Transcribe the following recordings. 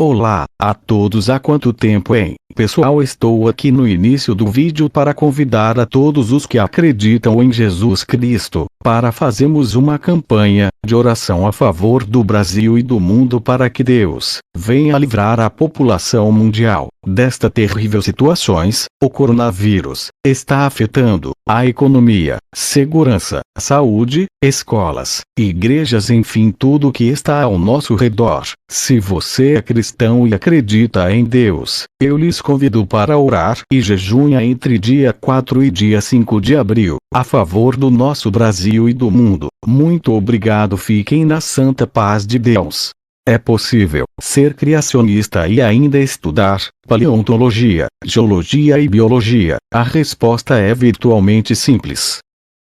Olá a todos, há quanto tempo, hein? Pessoal, estou aqui no início do vídeo para convidar a todos os que acreditam em Jesus Cristo, para fazermos uma campanha de oração a favor do Brasil e do mundo para que Deus venha livrar a população mundial desta terrível situações. O coronavírus está afetando a economia, segurança, saúde, escolas, igrejas, enfim, tudo que está ao nosso redor. Se você é cristão e acredita em Deus, eu lhes convido para orar e jejunha entre dia 4 e dia 5 de abril, a favor do nosso Brasil e do mundo. Muito obrigado, fiquem na santa paz de Deus. É possível ser criacionista e ainda estudar paleontologia, geologia e biologia? A resposta é virtualmente simples.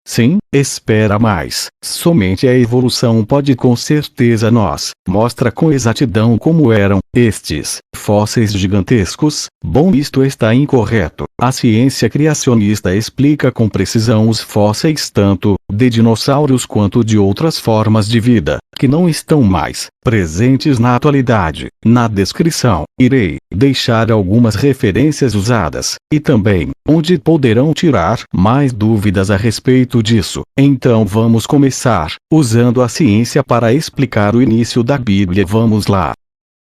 Sim, espera mais. Somente a evolução pode com certeza nos mostra com exatidão como eram estes fósseis gigantescos. Bom, isto está incorreto. A ciência criacionista explica com precisão os fósseis tanto de dinossauros quanto de outras formas de vida, que não estão mais presentes na atualidade. Na descrição, irei deixar algumas referências usadas, e também onde poderão tirar mais dúvidas a respeito disso. Então vamos começar, usando a ciência para explicar o início da Bíblia. Vamos lá.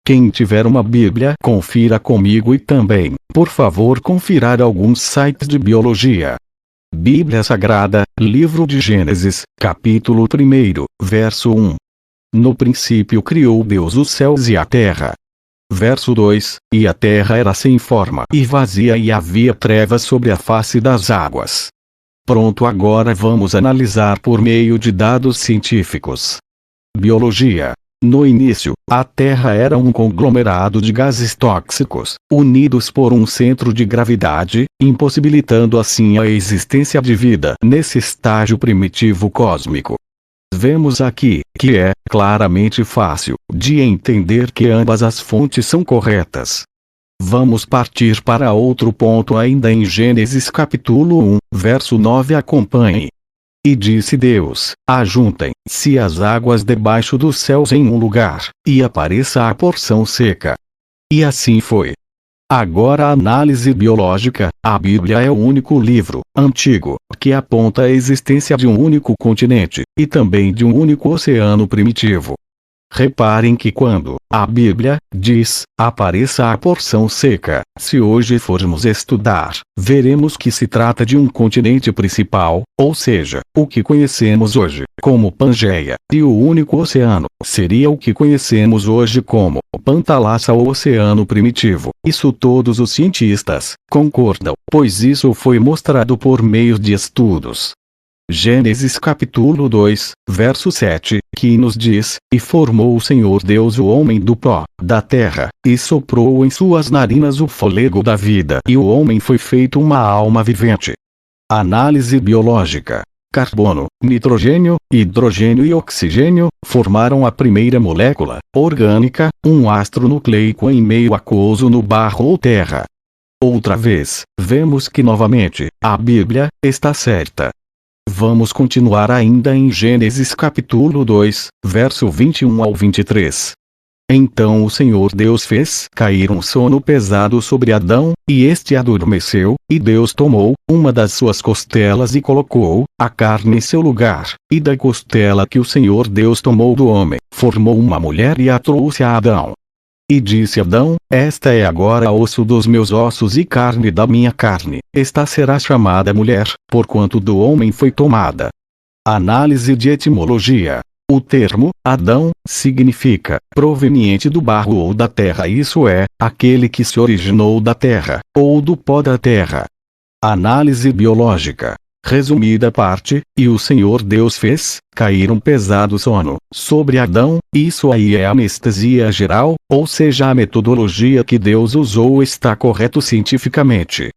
Quem tiver uma Bíblia, confira comigo e também, por favor, confirar alguns sites de biologia. Bíblia Sagrada, livro de Gênesis, capítulo 1, verso 1. No princípio criou Deus os céus e a terra. Verso 2, e a terra era sem forma e vazia e havia trevas sobre a face das águas. Pronto, agora vamos analisar por meio de dados científicos. Biologia. No início, a Terra era um conglomerado de gases tóxicos, unidos por um centro de gravidade, impossibilitando assim a existência de vida nesse estágio primitivo cósmico. Vemos aqui que é claramente fácil de entender que ambas as fontes são corretas. Vamos partir para outro ponto ainda em Gênesis capítulo 1, verso 9. Acompanhe. E disse Deus: ajuntem-se as águas debaixo dos céus em um lugar, e apareça a porção seca. E assim foi. Agora, a análise biológica. A Bíblia é o único livro antigo que aponta a existência de um único continente, e também de um único oceano primitivo. Reparem que quando a Bíblia diz, apareça a porção seca, se hoje formos estudar, veremos que se trata de um continente principal, ou seja, o que conhecemos hoje como Pangeia, e o único oceano seria o que conhecemos hoje como Pantalassa, ou oceano primitivo. Isso todos os cientistas concordam, pois isso foi mostrado por meio de estudos. Gênesis capítulo 2, verso 7, que nos diz: e formou o Senhor Deus o homem do pó da terra, e soprou em suas narinas o fôlego da vida, e o homem foi feito uma alma vivente. Análise biológica. Carbono, nitrogênio, hidrogênio e oxigênio formaram a primeira molécula orgânica, um astro nucleico em meio aquoso no barro ou terra. Outra vez, vemos que novamente a Bíblia está certa. Vamos continuar ainda em Gênesis capítulo 2, verso 21 ao 23. Então o Senhor Deus fez cair um sono pesado sobre Adão, e este adormeceu, e Deus tomou uma das suas costelas e colocou a carne em seu lugar, e da costela que o Senhor Deus tomou do homem, formou uma mulher e a trouxe a Adão. E disse Adão: esta é agora osso dos meus ossos e carne da minha carne, esta será chamada mulher, porquanto do homem foi tomada. Análise de etimologia. O termo Adão significa proveniente do barro ou da terra, isso é, aquele que se originou da terra, ou do pó da terra. Análise biológica. Resumida parte, e o Senhor Deus fez cair um pesado sono sobre Adão. Isso aí é anestesia geral, ou seja, a metodologia que Deus usou está correto cientificamente.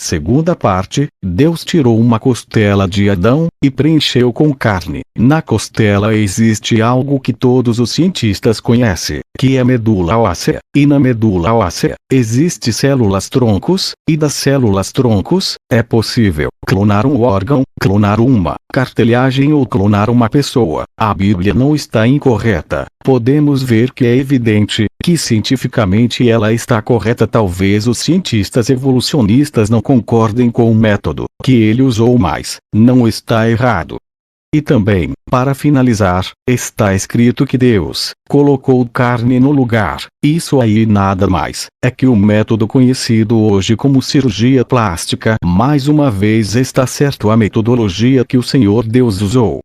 Segunda parte, Deus tirou uma costela de Adão e preencheu com carne. Na costela existe algo que todos os cientistas conhecem, que é a medula óssea, e na medula óssea existem células troncos, e das células troncos é possível clonar um órgão, clonar uma cartelagem ou clonar uma pessoa. A Bíblia não está incorreta. Podemos ver que é evidente que cientificamente ela está correta. Talvez os cientistas evolucionistas não concordem com o método que ele usou, mas não está errado. E também, para finalizar, está escrito que Deus colocou carne no lugar. Isso aí nada mais é que o método conhecido hoje como cirurgia plástica. Mais uma vez está certo a metodologia que o Senhor Deus usou.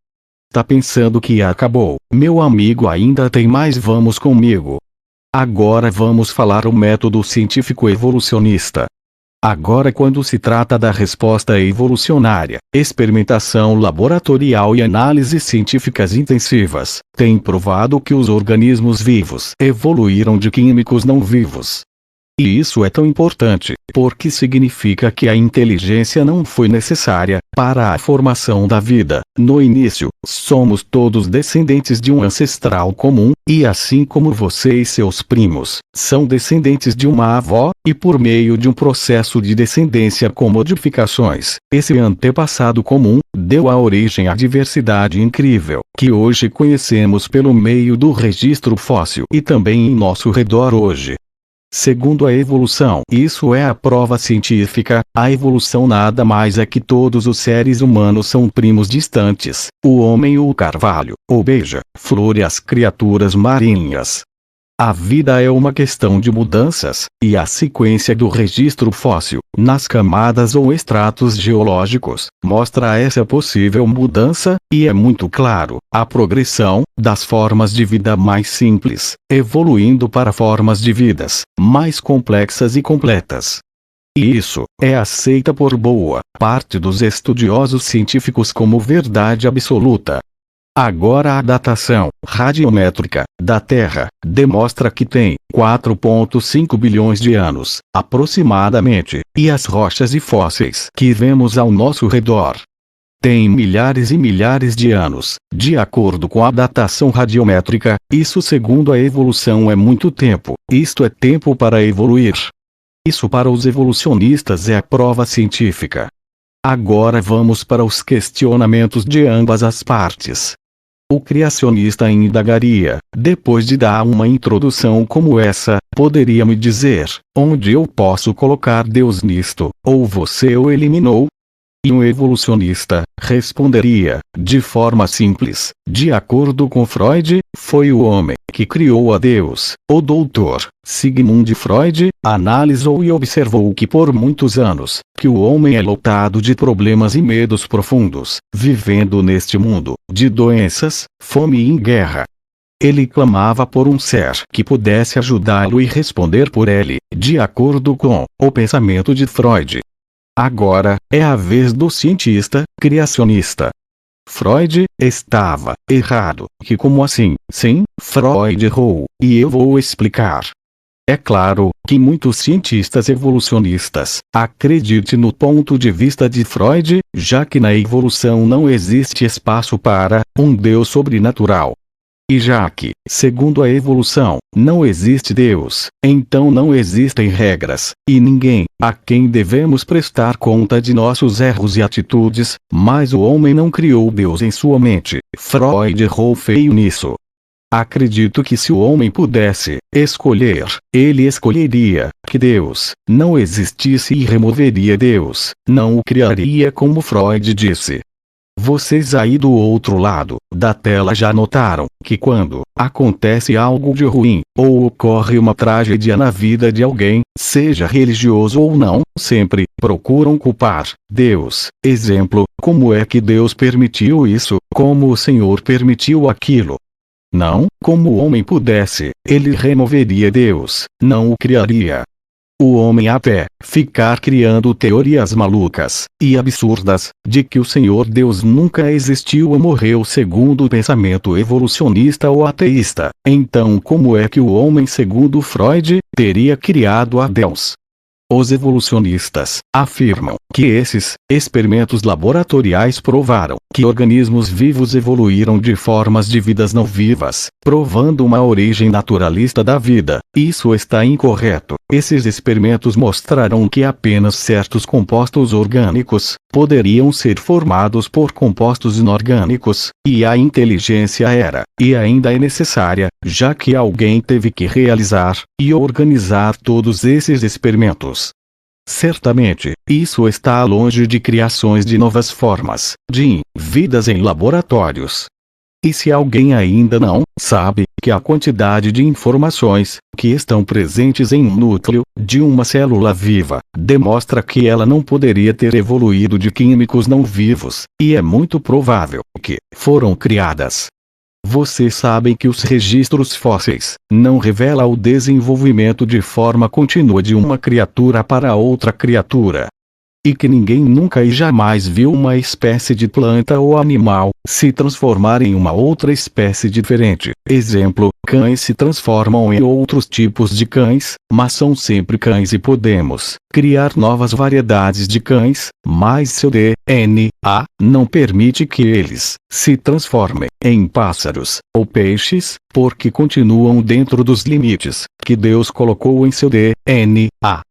Tá pensando que acabou? Meu amigo, ainda tem mais. Vamos comigo. Agora vamos falar o método científico evolucionista. Agora, quando se trata da resposta evolucionária, experimentação laboratorial e análises científicas intensivas, tem provado que os organismos vivos evoluíram de químicos não vivos. E isso é tão importante, porque significa que a inteligência não foi necessária para a formação da vida. No início, somos todos descendentes de um ancestral comum, e assim como você e seus primos, são descendentes de uma avó, e por meio de um processo de descendência com modificações, esse antepassado comum deu a origem à diversidade incrível, que hoje conhecemos pelo meio do registro fóssil e também em nosso redor hoje. Segundo a evolução, isso é a prova científica, a evolução nada mais é que todos os seres humanos são primos distantes, o homem o carvalho, o beija-flor e as criaturas marinhas. A vida é uma questão de mudanças, e a sequência do registro fóssil, nas camadas ou estratos geológicos, mostra essa possível mudança, e é muito claro, a progressão, das formas de vida mais simples, evoluindo para formas de vidas, mais complexas e completas. E isso é aceita por boa parte dos estudiosos científicos como verdade absoluta. Agora a datação radiométrica da Terra demonstra que tem 4,5 bilhões de anos, aproximadamente, e as rochas e fósseis que vemos ao nosso redor têm milhares e milhares de anos. De acordo com a datação radiométrica, isso segundo a evolução é muito tempo. Isto é tempo para evoluir. Isso para os evolucionistas é a prova científica. Agora vamos para os questionamentos de ambas as partes. O criacionista indagaria, depois de dar uma introdução como essa, poderia me dizer, onde eu posso colocar Deus nisto, ou você o eliminou? E um evolucionista responderia, de forma simples, de acordo com Freud, foi o homem que criou a Deus. O doutor Sigmund Freud analisou e observou que por muitos anos, que o homem é lotado de problemas e medos profundos, vivendo neste mundo, de doenças, fome e guerra. Ele clamava por um ser que pudesse ajudá-lo e responder por ele, de acordo com o pensamento de Freud. Agora, é a vez do cientista criacionista. Freud estava errado. Que como assim? Sim, Freud errou, e eu vou explicar. É claro que muitos cientistas evolucionistas acreditam no ponto de vista de Freud, já que na evolução não existe espaço para um Deus sobrenatural. E já que, segundo a evolução, não existe Deus, então não existem regras, e ninguém a quem devemos prestar conta de nossos erros e atitudes, mas o homem não criou Deus em sua mente. Freud errou feio nisso. Acredito que se o homem pudesse escolher, ele escolheria que Deus não existisse e removeria Deus, não o criaria como Freud disse. Vocês aí do outro lado da tela já notaram que quando acontece algo de ruim, ou ocorre uma tragédia na vida de alguém, seja religioso ou não, sempre procuram culpar Deus. Exemplo, como é que Deus permitiu isso? Como o Senhor permitiu aquilo? Não, como o homem pudesse, ele removeria Deus, não o criaria. O homem até ficar criando teorias malucas e absurdas de que o Senhor Deus nunca existiu ou morreu segundo o pensamento evolucionista ou ateísta. Então como é que o homem segundo Freud teria criado a Deus? Os evolucionistas afirmam que esses experimentos laboratoriais provaram que organismos vivos evoluíram de formas de vidas não vivas, provando uma origem naturalista da vida. Isso está incorreto. Esses experimentos mostraram que apenas certos compostos orgânicos poderiam ser formados por compostos inorgânicos, e a inteligência era, e ainda é necessária, já que alguém teve que realizar e organizar todos esses experimentos. Certamente, isso está longe de criações de novas formas de vidas em laboratórios. E se alguém ainda não sabe que a quantidade de informações que estão presentes em um núcleo de uma célula viva demonstra que ela não poderia ter evoluído de químicos não vivos, e é muito provável que foram criadas. Vocês sabem que os registros fósseis não revelam o desenvolvimento de forma contínua de uma criatura para outra criatura. E que ninguém nunca e jamais viu uma espécie de planta ou animal se transformar em uma outra espécie diferente. Exemplo, cães se transformam em outros tipos de cães, mas são sempre cães e podemos criar novas variedades de cães, mas seu DNA não permite que eles se transformem em pássaros ou peixes, porque continuam dentro dos limites que Deus colocou em seu DNA.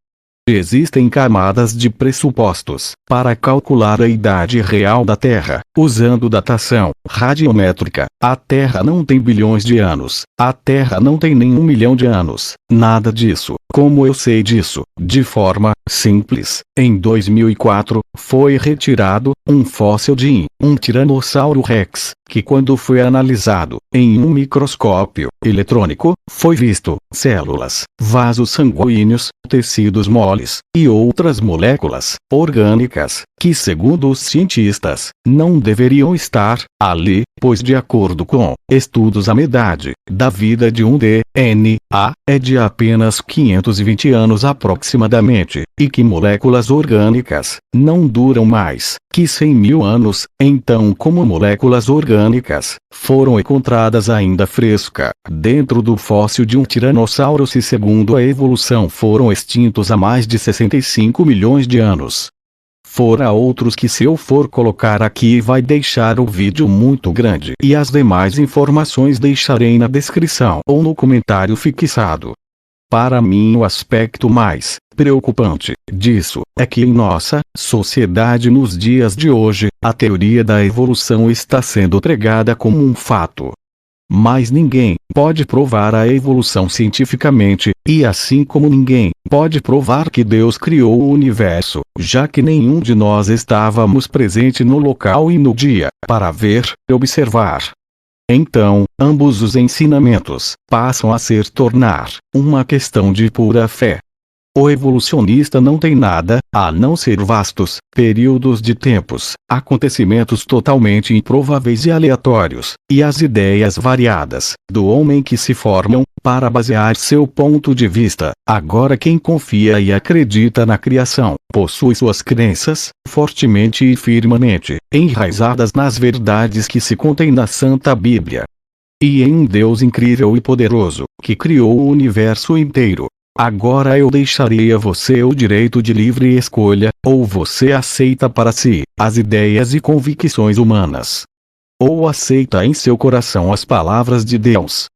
Existem camadas de pressupostos para calcular a idade real da Terra, usando datação radiométrica. A Terra não tem bilhões de anos. A Terra não tem nem 1 milhão de anos. Nada disso. Como eu sei disso? De forma simples. Em 2004, foi retirado um fóssil de um Tiranossauro Rex, que quando foi analisado em um microscópio eletrônico, foi visto células, vasos sanguíneos, tecidos moles, e outras moléculas orgânicas, que segundo os cientistas, não deveriam estar ali, pois de acordo com estudos a idade da vida de um DNA é de apenas 520 anos aproximadamente, e que moléculas orgânicas não duram mais que 100 mil anos. Então, como moléculas orgânicas foram encontradas ainda fresca dentro do fóssil de um tiranossauro se segundo a evolução foram extintos há mais de 65 milhões de anos? Fora outros que se eu for colocar aqui vai deixar o vídeo muito grande e as demais informações deixarei na descrição ou no comentário fixado. Para mim o aspecto mais preocupante disso é que em nossa sociedade nos dias de hoje, a teoria da evolução está sendo pregada como um fato. Mas ninguém pode provar a evolução cientificamente, e assim como ninguém pode provar que Deus criou o universo, já que nenhum de nós estávamos presente no local e no dia, para ver e observar. Então, ambos os ensinamentos passam a tornar uma questão de pura fé. O evolucionista não tem nada, a não ser vastos períodos de tempos, acontecimentos totalmente improváveis e aleatórios, e as ideias variadas do homem que se formam para basear seu ponto de vista. Agora quem confia e acredita na criação, possui suas crenças fortemente e firmemente enraizadas nas verdades que se contêm na Santa Bíblia. E em um Deus incrível e poderoso, que criou o universo inteiro. Agora eu deixarei a você o direito de livre escolha, ou você aceita para si as ideias e convicções humanas, ou aceita em seu coração as palavras de Deus.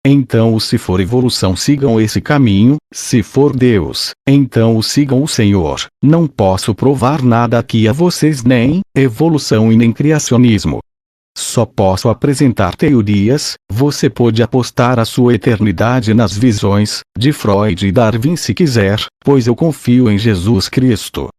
Então se for evolução sigam esse caminho, se for Deus, então sigam o Senhor. Não posso provar nada aqui a vocês nem evolução e nem criacionismo. Só posso apresentar teorias. Você pode apostar a sua eternidade nas visões de Freud e Darwin se quiser, pois eu confio em Jesus Cristo.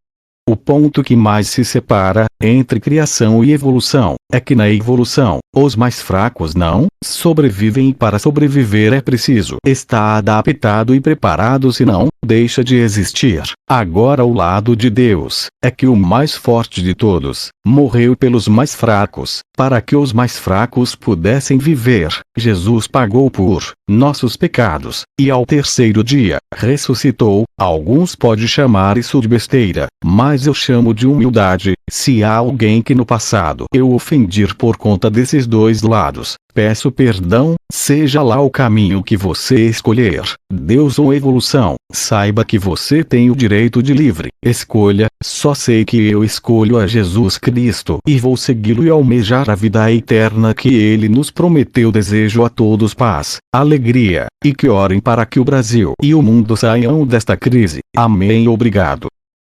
O ponto que mais se separa entre criação e evolução é que na evolução, os mais fracos não sobrevivem e para sobreviver é preciso estar adaptado e preparado, senão deixa de existir. Agora o lado de Deus é que o mais forte de todos morreu pelos mais fracos, para que os mais fracos pudessem viver. Jesus pagou por nossos pecados, e ao terceiro dia ressuscitou. Alguns podem chamar isso de besteira, mas eu chamo de humildade. Se há alguém que no passado eu ofendi por conta desses dois lados, Peço perdão, seja lá o caminho que você escolher, Deus ou evolução, saiba que você tem o direito de livre escolha. Só sei que eu escolho a Jesus Cristo e vou segui-lo e almejar a vida eterna que ele nos prometeu. Desejo a todos paz, alegria, e que orem para que o Brasil e o mundo saiam desta crise. Amém. Obrigado.